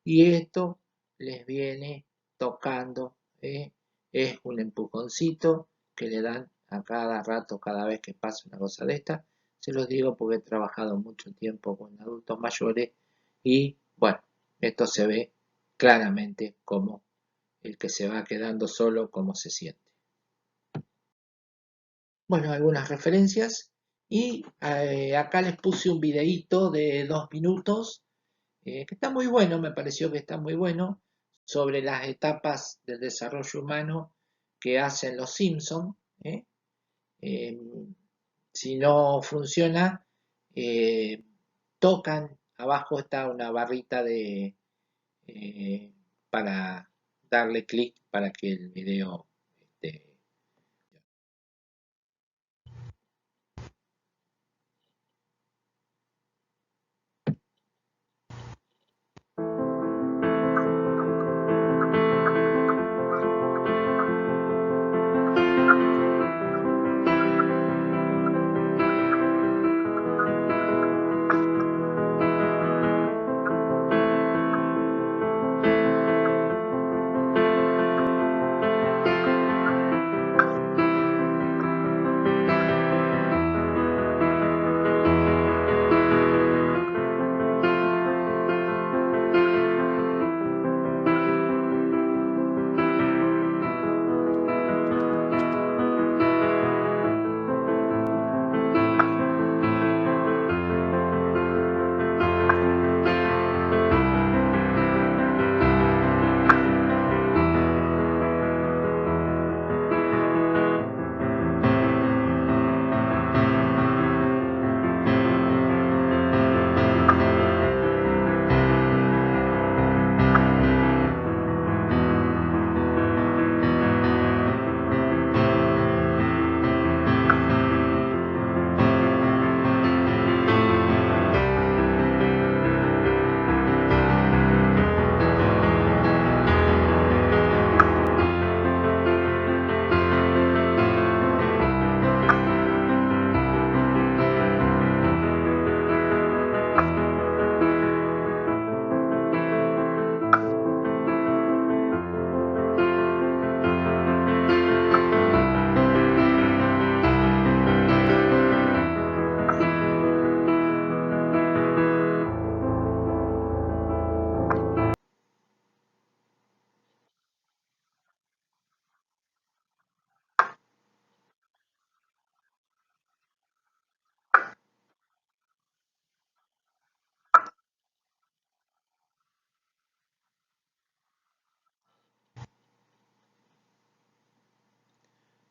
Y esto les viene tocando, es un empujoncito que le dan a cada rato, cada vez que pasa una cosa de esta. Se los digo porque he trabajado mucho tiempo con adultos mayores y bueno, esto se ve claramente como el que se va quedando solo, cómo se siente. Bueno, algunas referencias y acá les puse un videíto de 2 minutos que está muy bueno, me pareció que está muy bueno, sobre las etapas del desarrollo humano que hacen los Simpson. ¿Eh? Eh, si no funciona, eh, tocan, abajo está una barrita eh, para darle clic para que el video este,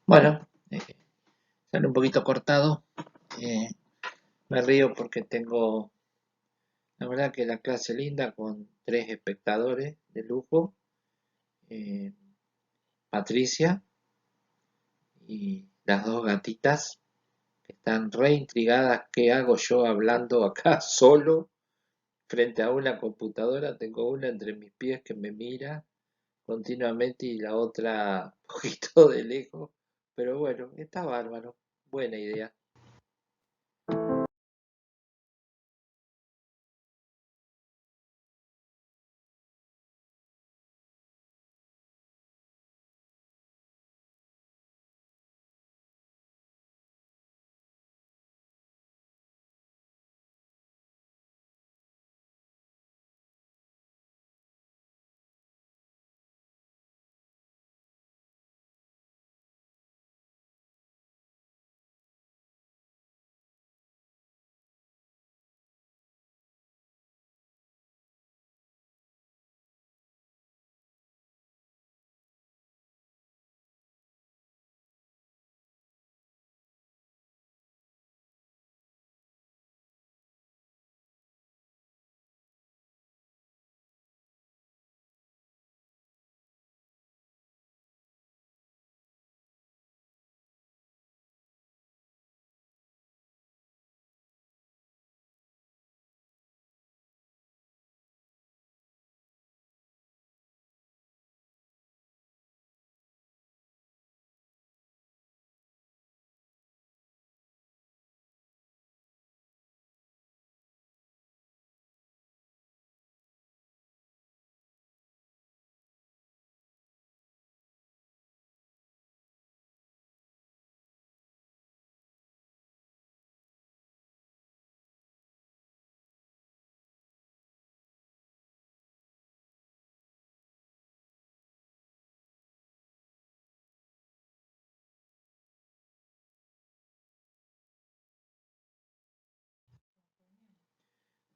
bueno, sale un poquito cortado. eh, Me río porque tengo, la verdad que la clase linda con 3 espectadores de lujo. eh, Patricia y las 2 gatitas que están re intrigadas qué hago yo hablando acá solo frente a una computadora. Tengo una entre mis pies que me mira continuamente y la otra un poquito de lejos. Pero bueno, está bárbaro. Buena idea.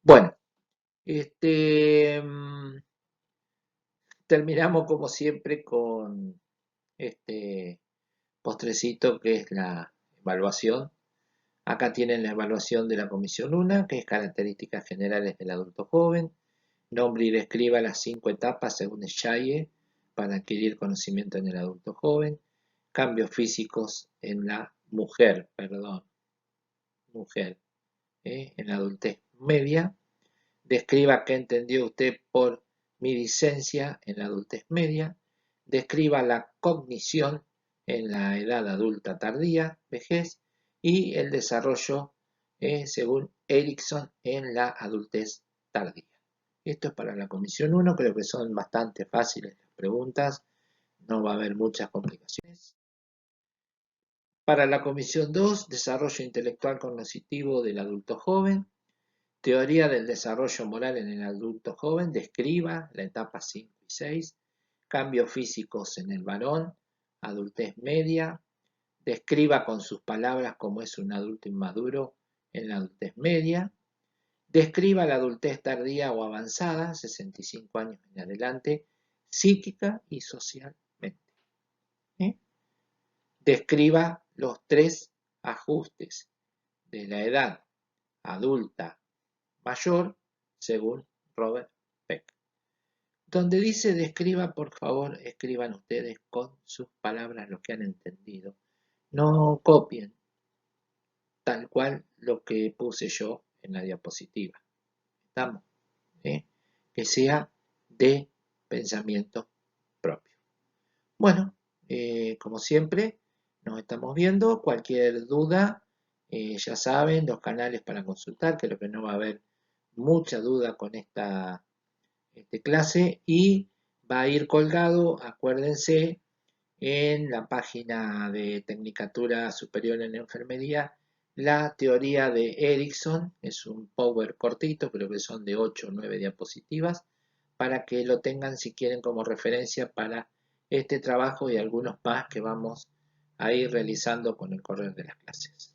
Bueno, este, terminamos como siempre con este postrecito que es la evaluación. Acá tienen la evaluación de la Comisión 1, que es características generales del adulto joven. Nombre y describa las 5 etapas según Eschaye para adquirir conocimiento en el adulto joven. Cambios físicos en la mujer, en la adultez media. Describa qué entendió usted por midiscencia en la adultez media. Describa la cognición en la edad adulta tardía, vejez, y el desarrollo, según Erickson, en la adultez tardía. Esto es para la comisión 1, creo que son bastante fáciles las preguntas, no va a haber muchas complicaciones. Para la comisión 2, desarrollo intelectual cognitivo del adulto joven. Teoría del desarrollo moral en el adulto joven, describa la etapa 5 y 6, cambios físicos en el varón, adultez media, describa con sus palabras cómo es un adulto inmaduro en la adultez media, describa la adultez tardía o avanzada, 65 años en adelante, psíquica y socialmente. Describa los 3 ajustes de la edad adulta mayor, según Robert Peck. Donde dice describa, por favor, escriban ustedes con sus palabras lo que han entendido. No copien tal cual lo que puse yo en la diapositiva. ¿Estamos? Que sea de pensamiento propio. Bueno, como siempre, nos estamos viendo. Cualquier duda, ya saben, los canales para consultar, creo que no va a haber mucha duda con esta clase y va a ir colgado, acuérdense, en la página de Tecnicatura Superior en Enfermería, la teoría de Erickson, es un power cortito, creo que son de 8 o 9 diapositivas, para que lo tengan si quieren como referencia para este trabajo y algunos más que vamos a ir realizando con el correr de las clases.